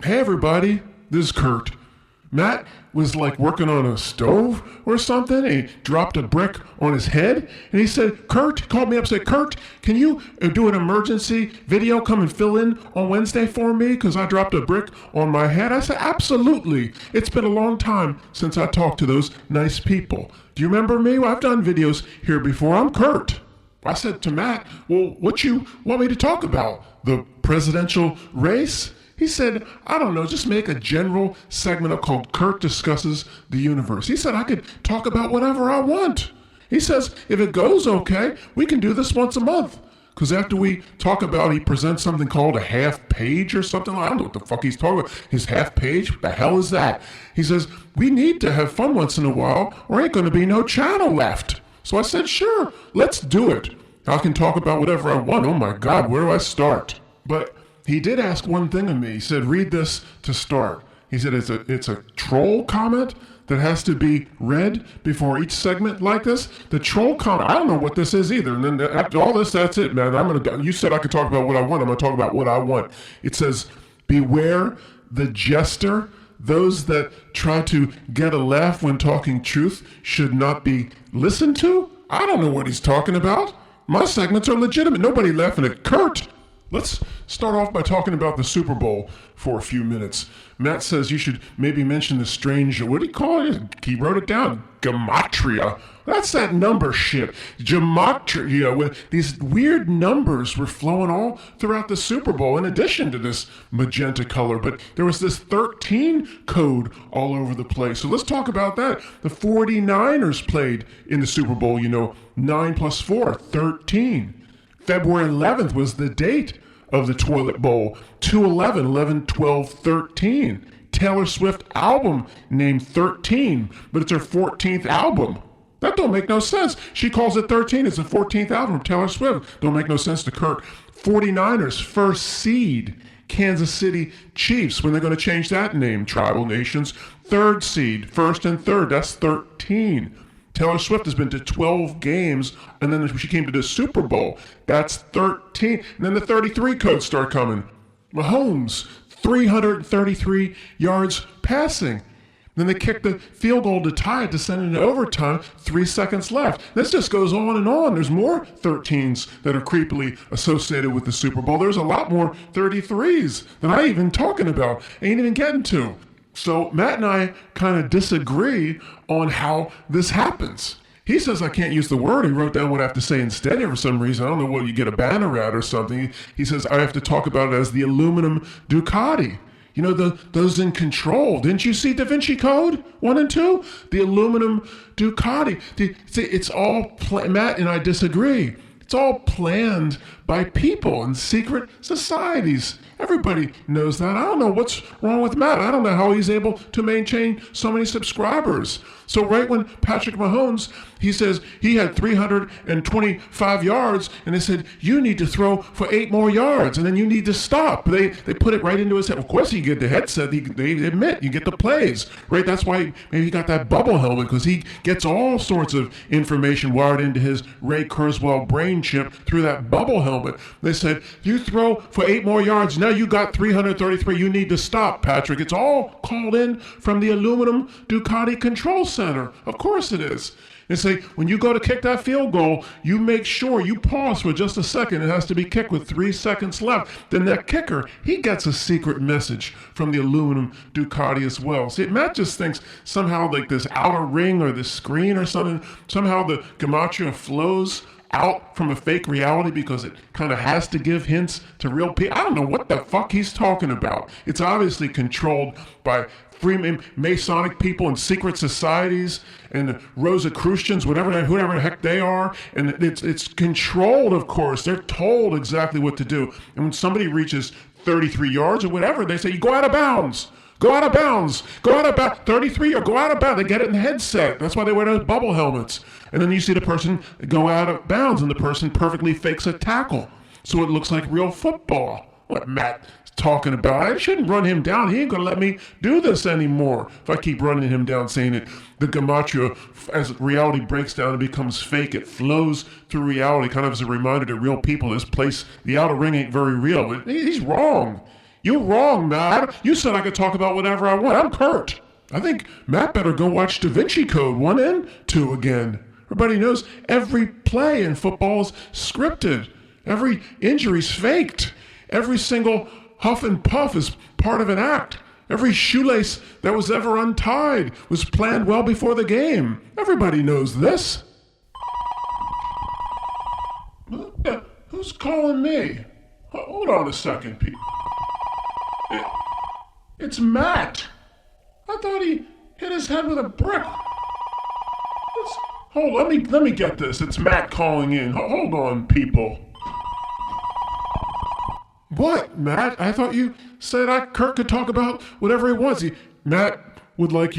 Hey everybody, this is Kurt. Matt was like working on a stove or something, and he dropped a brick on his head, and he said, Kurt, called me up and said, Kurt, can you do an emergency video, come and fill in on Wednesday for me, because I dropped a brick on my head? I said, absolutely. It's been a long time since I talked to those nice people. Do you remember me? Well, I've done videos here before. I'm Kurt. I said to Matt, well, what you want me to talk about? The presidential race? He said, I don't know, just make a general segment called Kurt Discusses the Universe. He said I could talk about whatever I want. He says, if it goes okay, we can do this once a month. Because after we talk about, he presents something called a half page or something. I don't know what the fuck he's talking about. His half page? What the hell is that? He says, we need to have fun once in a while or ain't going to be no channel left. So I said, sure, let's do it. I can talk about whatever I want. Oh my God, where do I start? But he did ask one thing of me. He said, read this to start. He said, it's a troll comment that has to be read before each segment like this. The troll comment, I don't know what this is either. And then after all this, that's it, man. You said I could talk about what I want. I'm going to talk about what I want. It says, beware the jester. Those that try to get a laugh when talking truth should not be listened to. I don't know what he's talking about. My segments are legitimate. Nobody laughing at Kurt. Let's start off by talking about the Super Bowl for a few minutes. Matt says you should maybe mention the strange, what do you call it? He wrote it down, gematria. That's that number shit. Gematria, with these weird numbers were flowing all throughout the Super Bowl in addition to this magenta color. But there was this 13 code all over the place. So let's talk about that. The 49ers played in the Super Bowl, 9 plus 4, 13. February 11th was the date of the Toilet Bowl. 2/11, 11, 12, 13. Taylor Swift album named 13, but it's her 14th album. That don't make no sense. She calls it 13. It's the 14th album of Taylor Swift. Don't make no sense to Kurt. 49ers, first seed. Kansas City Chiefs, when they're going to change that name. Tribal Nations, third seed. First and third, that's 13. Taylor Swift has been to 12 games, and then she came to the Super Bowl. That's 13. And then the 33 codes start coming. Mahomes, 333 yards passing. Then they kicked the field goal to tie it to send it into overtime, 3 seconds left. This just goes on and on. There's more 13s that are creepily associated with the Super Bowl. There's a lot more 33s than I even talking about. Ain't even getting to. So Matt and I kind of disagree on how this happens. He says I can't use the word. He wrote down what I have to say instead for some reason. I don't know what you get a banner at or something. He says I have to talk about it as the aluminum Ducati. Those in control. Didn't you see Da Vinci Code 1 and 2? The aluminum Ducati. It's all, Matt and I disagree. It's all planned by people in secret societies. Everybody knows that. I don't know what's wrong with Matt. I don't know how he's able to maintain so many subscribers. So right when Patrick Mahomes, he says he had 325 yards, and they said, you need to throw for 8 more yards, and then you need to stop. They put it right into his head. Of course, you get the headset. They admit you get the plays, right? That's why maybe he got that bubble helmet, because he gets all sorts of information wired into his Ray Kurzweil brain chip through that bubble helmet. They said, you throw for 8 more yards. Now you got 333. You need to stop, Patrick. It's all called in from the aluminum Ducati control center. Of course it is. They say, when you go to kick that field goal, you make sure you pause for just a second. It has to be kicked with 3 seconds left. Then that kicker, he gets a secret message from the aluminum Ducati as well. See, Matt just thinks somehow like this outer ring or this screen or something, somehow the gematria flows out from a fake reality because it kind of has to give hints to real people. I don't know what the fuck he's talking about. It's obviously controlled by Masonic people and secret societies and Rosicrucians, whoever the heck they are. And it's controlled, of course. They're told exactly what to do. And when somebody reaches 33 yards or whatever, they say, you go out of bounds. Go out of bounds. Go out of bounds. 33 or go out of bounds. They get it in the headset. That's why they wear those bubble helmets. And then you see the person go out of bounds and the person perfectly fakes a tackle. So it looks like real football. What Matt's talking about. I shouldn't run him down. He ain't going to let me do this anymore. If I keep running him down saying it, the gematria, as reality breaks down and becomes fake, it flows through reality, kind of as a reminder to real people. This place, the outer ring ain't very real. He's wrong. You're wrong, Matt. You said I could talk about whatever I want. I'm Kurt. I think Matt better go watch Da Vinci Code 1 and 2 again. Everybody knows every play in football is scripted. Every injury's faked. Every single huff and puff is part of an act. Every shoelace that was ever untied was planned well before the game. Everybody knows this. Who's calling me? Hold on a second, Pete. It's Matt. I thought he hit his head with a brick. Let me get this. It's Matt calling in. Hold on, people. What, Matt? I thought you said Kurt could talk about whatever he wants. Matt would like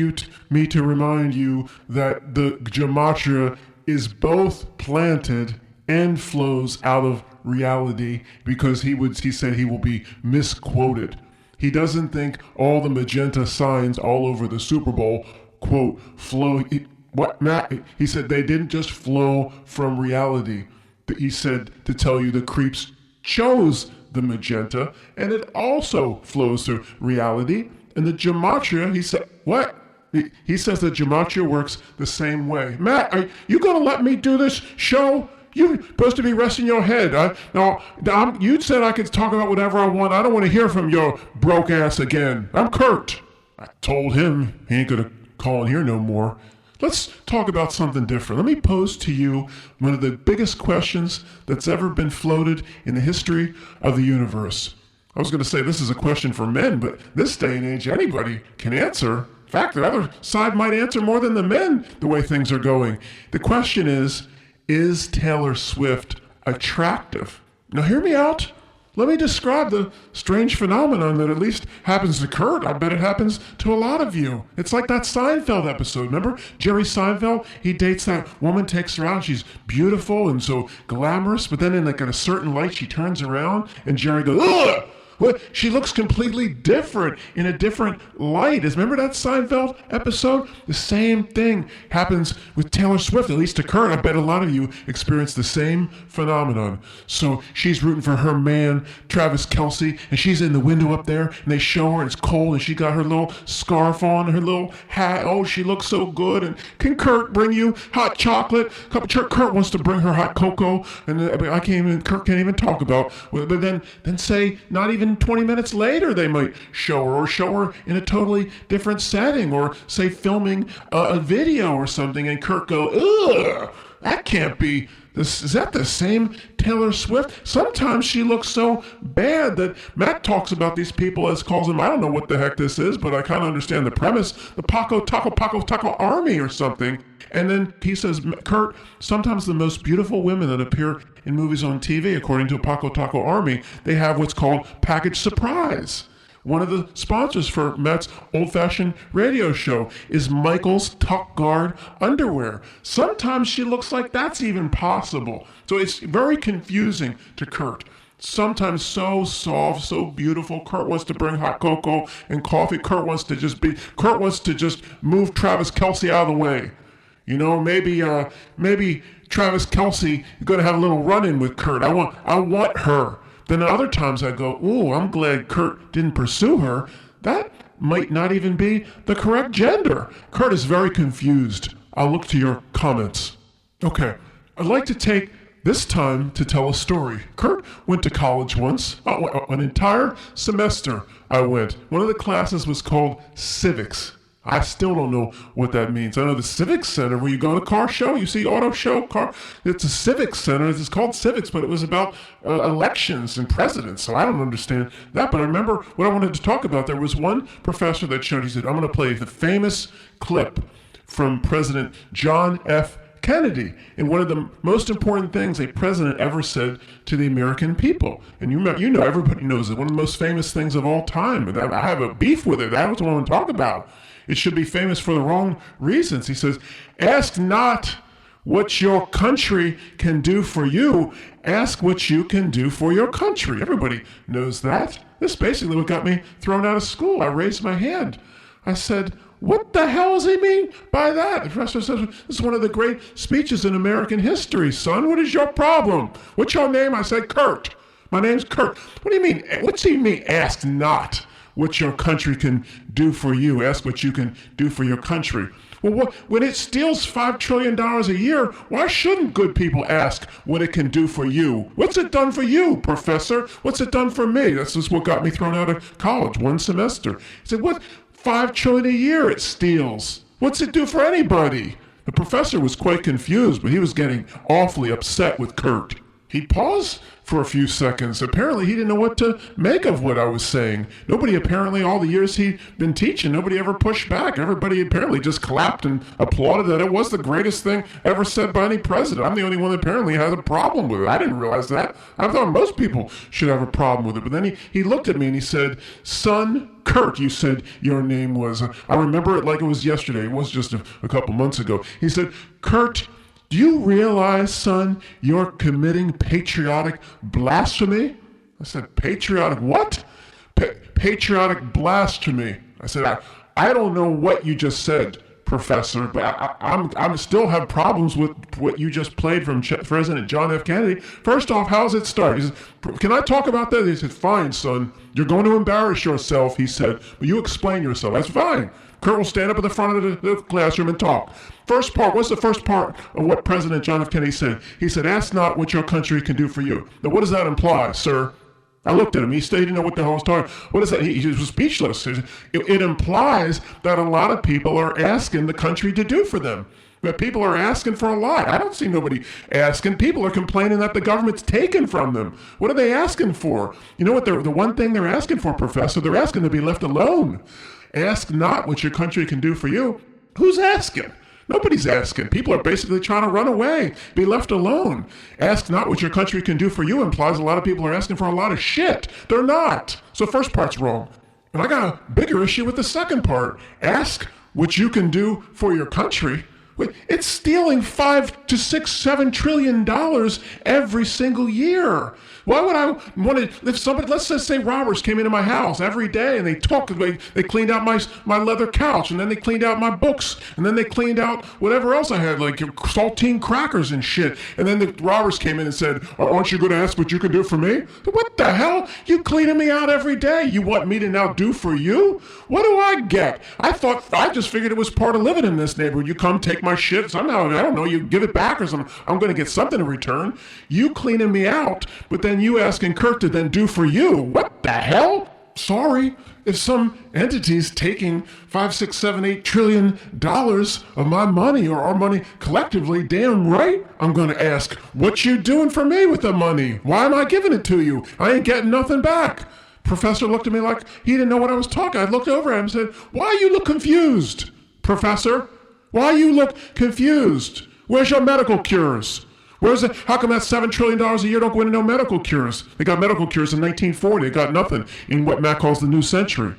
me to remind you that the gematria is both planted and flows out of reality because he said he will be misquoted. He doesn't think all the magenta signs all over the Super Bowl, quote, flow. What, Matt? He said they didn't just flow from reality. He said to tell you the creeps chose the magenta, and it also flows through reality. And the gematria, he said, what? He says the gematria works the same way. Matt, are you going to let me do this show? You're supposed to be resting your head. You said I could talk about whatever I want. I don't want to hear from your broke ass again. I'm Kurt. I told him he ain't going to call in here no more. Let's talk about something different. Let me pose to you one of the biggest questions that's ever been floated in the history of the universe. I was going to say this is a question for men, but this day and age, anybody can answer. In fact, the other side might answer more than the men the way things are going. The question is Taylor Swift attractive? Now hear me out. Let me describe the strange phenomenon that at least happens to Kurt. I bet it happens to a lot of you. It's like that Seinfeld episode. Remember Jerry Seinfeld? He dates that woman, takes her out. She's beautiful and so glamorous, but then in a certain light, she turns around and Jerry goes, ugh! Well, she looks completely different in a different light. Remember that Seinfeld episode? The same thing happens with Taylor Swift, at least to Kurt. I bet a lot of you experience the same phenomenon. So she's rooting for her man, Travis Kelce, and she's in the window up there, and they show her, and it's cold, and she got her little scarf on, her little hat. Oh, she looks so good. And can Kurt bring you hot chocolate? Kurt wants to bring her hot cocoa, and Kurt can't even talk about. But then say not even 20 minutes later they might show her in a totally different setting, or say filming a video or something, and Kurt go, ugh, that can't be this. Is that the same Taylor Swift? Sometimes she looks so bad that Matt talks about these people as calls them, I don't know what the heck this is, but I kind of understand the premise, the Paco Taco Army or something. And then he says, Kurt, sometimes the most beautiful women that appear in movies on TV, according to Paco Taco Army, they have what's called package surprise. One of the sponsors for Matt's old-fashioned radio show is Michael's Tuck Guard underwear. Sometimes she looks like that's even possible. So it's very confusing to Kurt. Sometimes so soft, so beautiful. Kurt wants to bring hot cocoa and coffee. Kurt wants to just move Travis Kelce out of the way. You know, maybe Travis Kelce is going to have a little run-in with Kurt. I want her. Then other times I go, ooh, I'm glad Kurt didn't pursue her. That might not even be the correct gender. Kurt is very confused. I'll look to your comments. Okay, I'd like to take this time to tell a story. Kurt went to college once. An entire semester I went. One of the classes was called civics. I still don't know what that means. I know the Civic Center, where you go to a car show, you see auto show, car. It's a Civic Center. It's called Civics, but it was about elections and presidents, so I don't understand that. But I remember what I wanted to talk about. There was one professor that showed, he said, I'm going to play the famous clip from President John F. Kennedy, and one of the most important things a president ever said to the American people. And you know, everybody knows it. One of the most famous things of all time. And I have a beef with it. That's what I want to talk about. It should be famous for the wrong reasons. He says, ask not what your country can do for you. Ask what you can do for your country. Everybody knows that. This basically what got me thrown out of school. I raised my hand. I said, what the hell does he mean by that? The professor says, this is one of the great speeches in American history, son. What is your problem? What's your name? I said, Kurt. My name's Kurt. What do you mean? What do you mean, ask not what your country can do for you? Ask what you can do for your country. Well, when it steals $5 trillion a year, why shouldn't good people ask what it can do for you? What's it done for you, professor? What's it done for me? That's just what got me thrown out of college one semester. He said, what? $5 trillion a year it steals. What's it do for anybody? The professor was quite confused, but he was getting awfully upset with Kurt. He paused for a few seconds. Apparently, he didn't know what to make of what I was saying. Nobody apparently, all the years he'd been teaching, nobody ever pushed back. Everybody apparently just clapped and applauded that it was the greatest thing ever said by any president. I'm the only one that apparently has a problem with it. I didn't realize that. I thought most people should have a problem with it. But then he looked at me and he said, son, Kurt, you said your name was, I remember it like it was yesterday. It was just a couple months ago. He said, Kurt, do you realize, son, you're committing patriotic blasphemy? I said, patriotic what? Patriotic blasphemy. I said, I don't know what you just said, professor, but I still have problems with what you just played from President John F. Kennedy. First off, how's it start? He said, can I talk about that? He said, fine, son. You're going to embarrass yourself, he said, but you explain yourself. That's fine. Kurt will stand up at the front of the classroom and talk. First part, what's the first part of what President John F. Kennedy said? He said, ask not what your country can do for you. Now, what does that imply, sir? I looked at him. He didn't know what the hell I was talking. What is that? He was speechless. It implies that a lot of people are asking the country to do for them. But people are asking for a lot. I don't see nobody asking. People are complaining that the government's taken from them. What are they asking for? You know what? The one thing they're asking for, Professor, they're asking to be left alone. Ask not what your country can do for you. Who's asking? Nobody's asking. People are basically trying to run away, be left alone. Ask not what your country can do for you implies a lot of people are asking for a lot of shit. They're not. So first part's wrong. And I got a bigger issue with the second part. Ask what you can do for your country. It's stealing $5 to $6, $7 trillion every single year. Why would I want to, if somebody, let's just say robbers came into my house every day and they cleaned out my leather couch, and then they cleaned out my books, and then they cleaned out whatever else I had, like saltine crackers and shit. And then the robbers came in and said, aren't you going to ask what you can do for me? What the hell? You cleaning me out every day. You want me to now do for you? What do I get? I just figured it was part of living in this neighborhood. You come take my shit somehow, I don't know, you give it back or something. I'm going to get something in return. You cleaning me out, but then you asking Kurt to then do for you. What the hell? Sorry, if some entity's taking $5, $6, $7, $8 trillion of my money or our money collectively, damn right, I'm going to ask, what you doing for me with the money? Why am I giving it to you? I ain't getting nothing back. Professor looked at me like he didn't know what I was talking. I looked over at him and said, why you look confused, Professor? Why you look confused? Where's your medical cures? Where's it? How come that $7 trillion a year don't go into no medical cures? They got medical cures in 1940. They got nothing in what Matt calls the new century.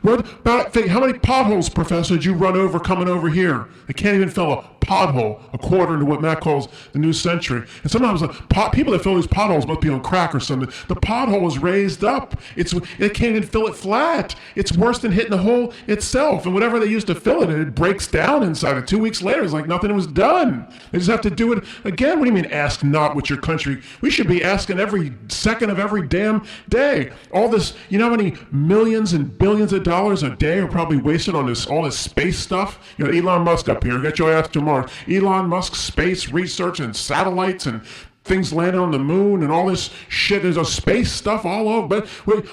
How many potholes, Professor, did you run over coming over here? They can't even fill a pothole, a quarter into what Matt calls the new century. And sometimes people that fill these potholes must be on crack or something. The pothole is raised up. It can't even fill it flat. It's worse than hitting the hole itself. And whatever they used to fill it breaks down inside it. 2 weeks later, it's like nothing was done. They just have to do it again. What do you mean, ask not what your country? We should be asking every second of every damn day. All this, you know how many millions and billions of dollars a day are probably wasted on all this space stuff? You know, Elon Musk up here, get your ass to Mars. Elon Musk space research and satellites and things landing on the moon and all this shit. There's a space stuff all over. But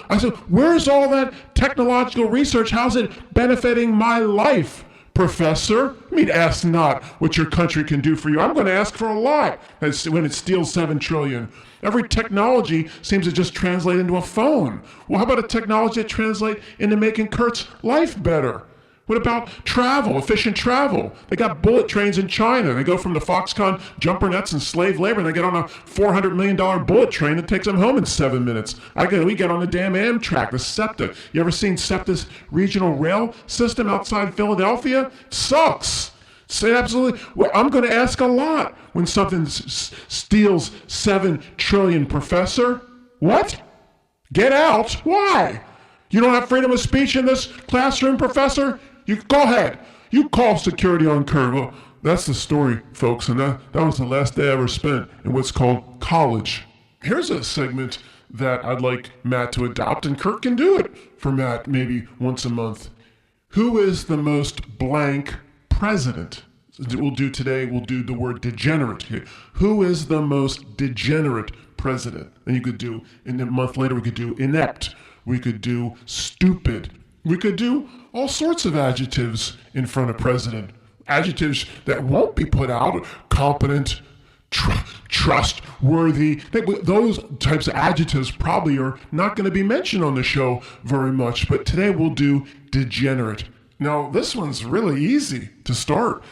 I said, where's all that technological research? How's it benefiting my life, Professor? I mean, ask not what your country can do for you. I'm going to ask for a lot when it steals $7 trillion. Every technology seems to just translate into a phone. Well, how about a technology that translates into making Kurt's life better? What about travel, efficient travel? They got bullet trains in China. They go from the Foxconn jumper nets and slave labor, and they get on a $400 million bullet train that takes them home in 7 minutes. We get on the damn Amtrak, the SEPTA. You ever seen SEPTA's regional rail system outside Philadelphia? Sucks. Say absolutely. Well, I'm going to ask a lot when something steals $7 trillion, Professor. What? Get out? Why? You don't have freedom of speech in this classroom, Professor? You go ahead. You call security on Kurt. Well, that's the story, folks, and that was the last day I ever spent in what's called college. Here's a segment that I'd like Matt to adopt, and Kurt can do it for Matt maybe once a month. Who is the most blank president? We'll do the word degenerate here. Who is the most degenerate president? And you could do, and a month later we could do inept. We could do stupid. We could do all sorts of adjectives in front of president. Adjectives that won't be put out. Competent, trustworthy. Those types of adjectives probably are not going to be mentioned on the show very much. But today we'll do degenerate. Now, this one's really easy to start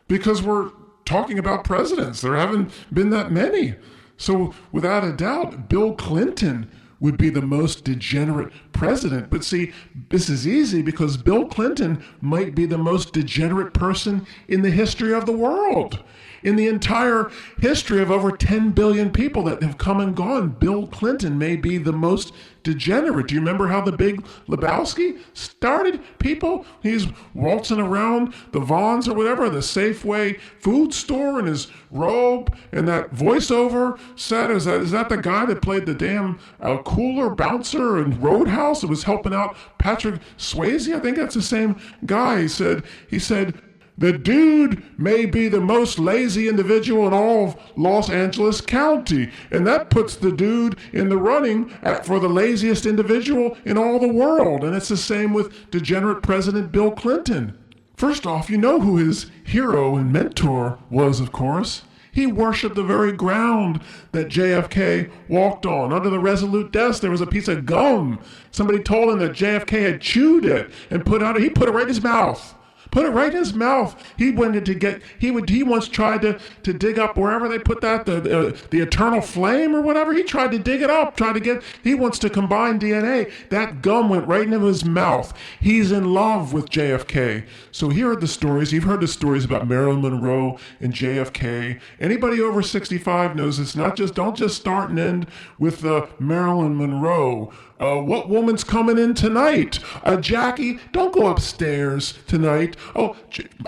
because we're talking about presidents. There haven't been that many. So without a doubt, Bill Clinton would be the most degenerate president. But see, this is easy because Bill Clinton might be the most degenerate person in the history of the world. In the entire history of over 10 billion people that have come and gone, Bill Clinton may be the most degenerate. Do you remember how the Big Lebowski started? People, he's waltzing around the Vons or whatever, the Safeway food store in his robe, and that voiceover said, is that the guy that played the damn cooler bouncer in Roadhouse that was helping out Patrick Swayze? I think that's the same guy. He said, the dude may be the most lazy individual in all of Los Angeles County. And that puts the dude in the running for the laziest individual in all the world. And it's the same with degenerate President Bill Clinton. First off, you know who his hero and mentor was, of course. He worshipped the very ground that JFK walked on. Under the Resolute desk, there was a piece of gum. Somebody told him that JFK had chewed it and he put it right in his mouth. Put it right in his mouth. He once tried to dig up wherever they put that, the eternal flame or whatever. He tried to dig it up, he wants to combine DNA. That gum went right into his mouth. He's in love with JFK. So here are the stories. You've heard the stories about Marilyn Monroe and JFK. Anybody over 65 knows don't just start and end with Marilyn Monroe. What woman's coming in tonight? Jackie, don't go upstairs tonight. Oh,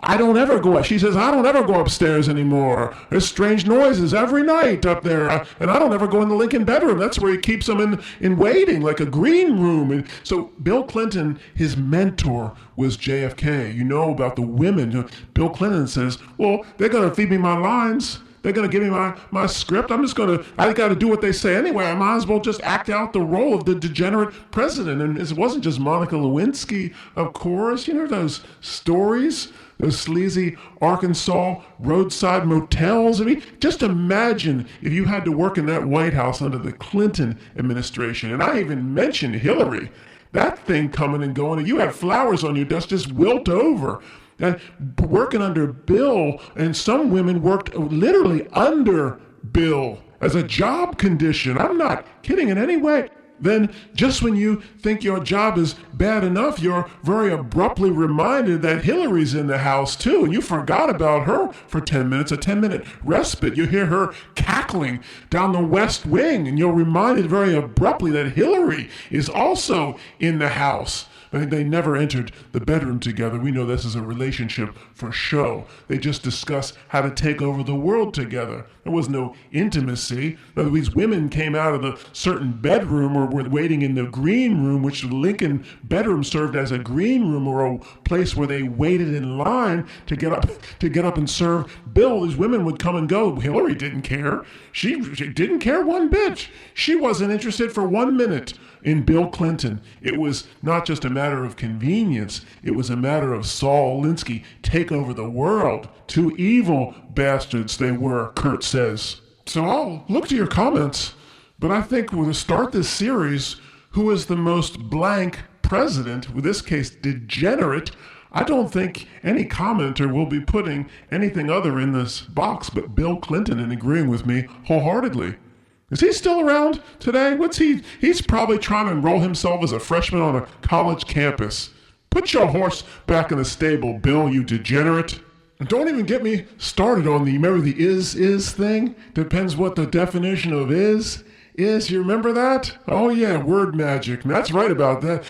I don't ever go. She says, I don't ever go upstairs anymore. There's strange noises every night up there. And I don't ever go in the Lincoln bedroom. That's where he keeps them in waiting, like a green room. And so Bill Clinton, his mentor was JFK. You know about the women. Bill Clinton says, well, they're going to feed me my lines. They're going to give me my script. I got to do what they say anyway. I might as well just act out the role of the degenerate president. And it wasn't just Monica Lewinsky, of course. You know those stories, those sleazy Arkansas roadside motels. I mean, just imagine if you had to work in that White House under the Clinton administration. And I even mentioned Hillary. That thing coming and going, and you had flowers on your desk just wilt over. And working under Bill, and some women worked literally under Bill as a job condition. I'm not kidding in any way. Then just when you think your job is bad enough, you're very abruptly reminded that Hillary's in the house too, and you forgot about her for 10 minutes, a 10-minute respite. You hear her cackling down the West Wing, and you're reminded very abruptly that Hillary is also in the house. They never entered the bedroom together. We know this is a relationship for show. They just discuss how to take over the world together. There was no intimacy. These women came out of a certain bedroom or were waiting in the green room, which the Lincoln bedroom served as a green room or a place where they waited in line to get up and serve Bill. These women would come and go. Hillary didn't care. She didn't care one bit. She wasn't interested for 1 minute in Bill Clinton. It was not just a matter of convenience. It was a matter of Saul Alinsky take over the world. Two evil bastards they were, Kurt says. So I'll look to your comments, but I think we'll start this series, who is the most blank president, with this case degenerate. I don't think any commenter will be putting anything other in this box but Bill Clinton and agreeing with me wholeheartedly. Is he still around today? He's probably trying to enroll himself as a freshman on a college campus. Put your horse back in the stable, Bill, you degenerate. And don't even get me started on remember the is thing? Depends what the definition of is. Is, you remember that? Oh yeah, word magic. That's right about that.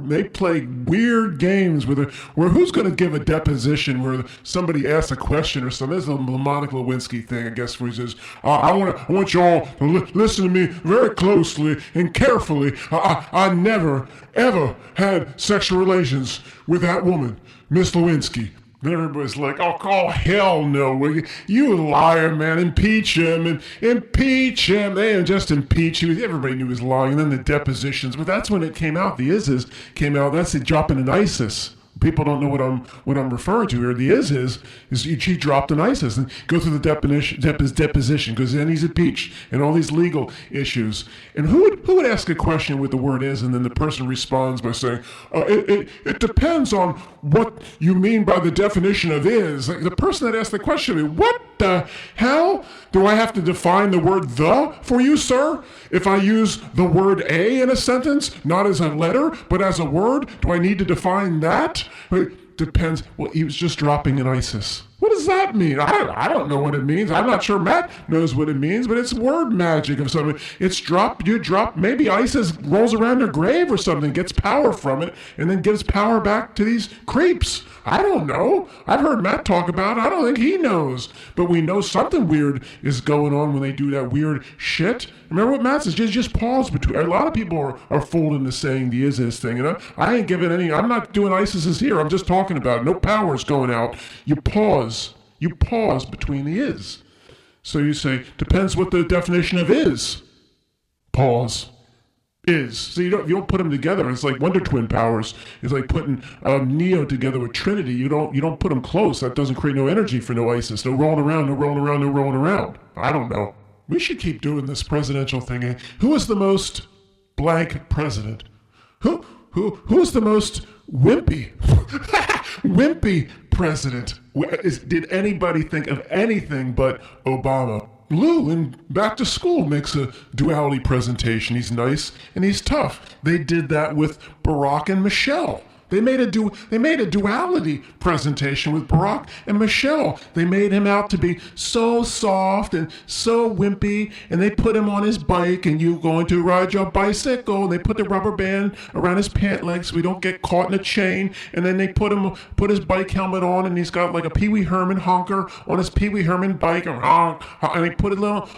They play weird games where who's going to give a deposition where somebody asks a question or something. There's a Monica Lewinsky thing, I guess, where he says, I want you all to listen to me very closely and carefully. I never, ever had sexual relations with that woman, Miss Lewinsky. And everybody's like, oh, hell no. You liar, man. Impeach him and impeach him. They didn't just impeach him. Everybody knew he was lying. And then the depositions. But that's when it came out. The is came out. That's the dropping an ISIS. People don't know what I'm referring to here. The is he dropped an ISIS and go through the deposition because then he's impeached and all these legal issues. And who would ask a question with the word is and then the person responds by saying, it depends on what you mean by the definition of is. Like the person that asked the question, what the hell? Do I have to define the word the for you, sir? If I use the word a in a sentence, not as a letter, but as a word, do I need to define that? It depends. Well, he was just dropping an ISIS. What does that mean? I don't know what it means. I'm not sure Matt knows what it means, but it's word magic of something. It's you drop, maybe ISIS rolls around her grave or something, gets power from it, and then gives power back to these creeps. I don't know. I've heard Matt talk about it. I don't think he knows. But we know something weird is going on when they do that weird shit. Remember what Matt says? Just pause between. A lot of people are fooled into saying the is thing. I ain't giving any. I'm not doing ISIS's here. I'm just talking about it. No power's going out. You pause. You pause between the is. So you say, depends what the definition of is. Pause. Is. So you don't put them together. It's like Wonder Twin powers. It's like putting Neo together with Trinity. You don't put them close. That doesn't create no energy for no ISIS. No rolling around, no rolling around, no rolling around. I don't know. We should keep doing this presidential thing. Who is the most blank president? Who's the most wimpy? Wimpy president. Did anybody think of anything but Obama? Lou in Back to School makes a duality presentation. He's nice and he's tough. They did that with Barack and Michelle. They made a duality presentation with Barack and Michelle. They made him out to be so soft and so wimpy, and they put him on his bike, and you going to ride your bicycle, and they put the rubber band around his pant legs so we don't get caught in a chain, and then they put his bike helmet on, and he's got like a Pee Wee Herman honker on his Pee Wee Herman bike, and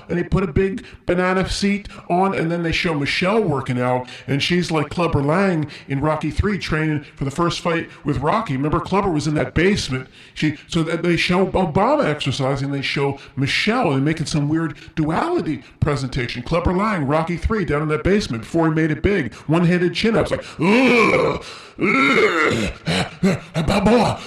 they put a big banana seat on, and then they show Michelle working out, and she's like Clubber Lang in Rocky 3 training for the first fight with Rocky. Remember, Clubber was in that basement. So that they show Obama exercising, they show Michelle and making some weird duality presentation. Clubber Lang, Rocky 3, down in that basement before he made it big. One-handed chin-ups like, Balboa.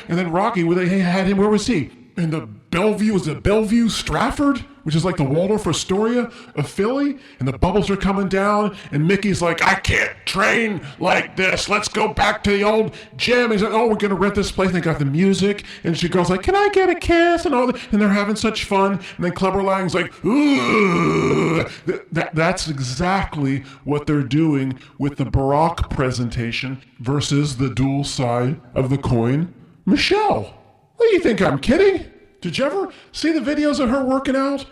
And then Rocky, where they had him, where was he? In the Bellevue, was it Bellevue Stratford? Which is like the Waldorf Astoria of Philly, and the bubbles are coming down, and Mickey's like, I can't train like this. Let's go back to the old gym. He's like, oh, we're going to rent this place. And they got the music, and she goes like, can I get a kiss? And all that, and they're having such fun. And then Clubber Lang's like, ooh. That's exactly what they're doing with the Barack presentation versus the dual side of the coin, Michelle. What do you think, I'm kidding? Did you ever see the videos of her working out?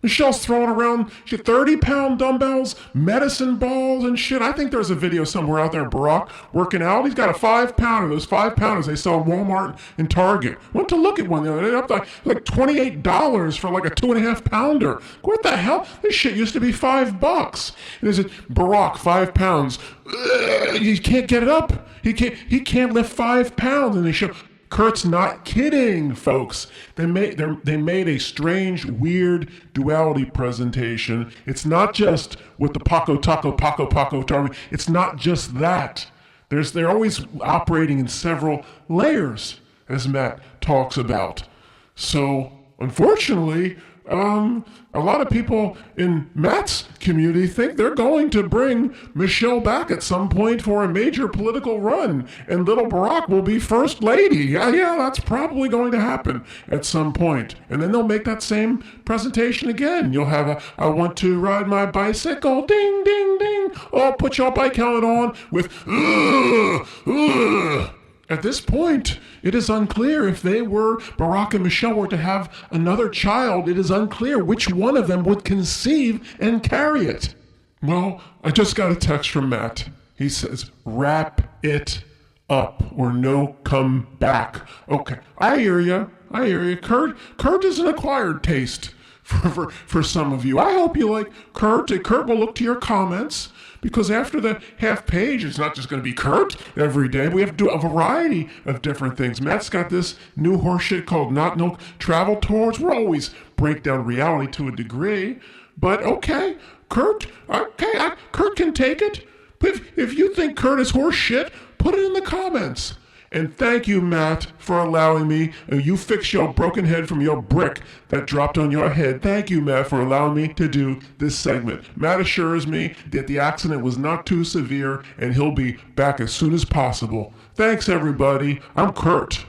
Michelle's throwing around 30-pound dumbbells, medicine balls, and shit. I think there's a video somewhere out there of Barack working out. He's got a 5-pounder. Those 5-pounders they sell at Walmart and Target. Went to look at one the other day. Up to like $28 for like a 2.5-pounder. What the hell? This shit used to be $5. And there's a Barack, 5 pounds. You can't get it up. He can't lift 5 pounds. And they show... Kurt's not kidding, folks. They made a strange, weird duality presentation. It's not just with the Paco Tarmy. It's not just that. They're always operating in several layers, as Matt talks about. So, unfortunately, a lot of people in Matt's community think they're going to bring Michelle back at some point for a major political run, and little Barack will be first lady. Yeah, that's probably going to happen at some point. And then they'll make that same presentation again. You'll have I want to ride my bicycle, ding, ding, ding. Oh, put your bike helmet on with, At this point, it is unclear if Barack and Michelle were to have another child, it is unclear which one of them would conceive and carry it. Well, I just got a text from Matt. He says, wrap it up or no come back. Okay, I hear you. Kurt is an acquired taste for some of you. I hope you like Kurt. Kurt will look to your comments, because after the half page, it's not just going to be Kurt every day. We have to do a variety of different things. Matt's got this new horseshit called Not No Travel Tours. We'll always break down reality to a degree. But okay, Kurt can take it. If you think Kurt is horseshit, put it in the comments. And thank you, Matt, for allowing me. You fix your broken head from your brick that dropped on your head. Thank you, Matt, for allowing me to do this segment. Matt assures me that the accident was not too severe and he'll be back as soon as possible. Thanks, everybody. I'm Kurt.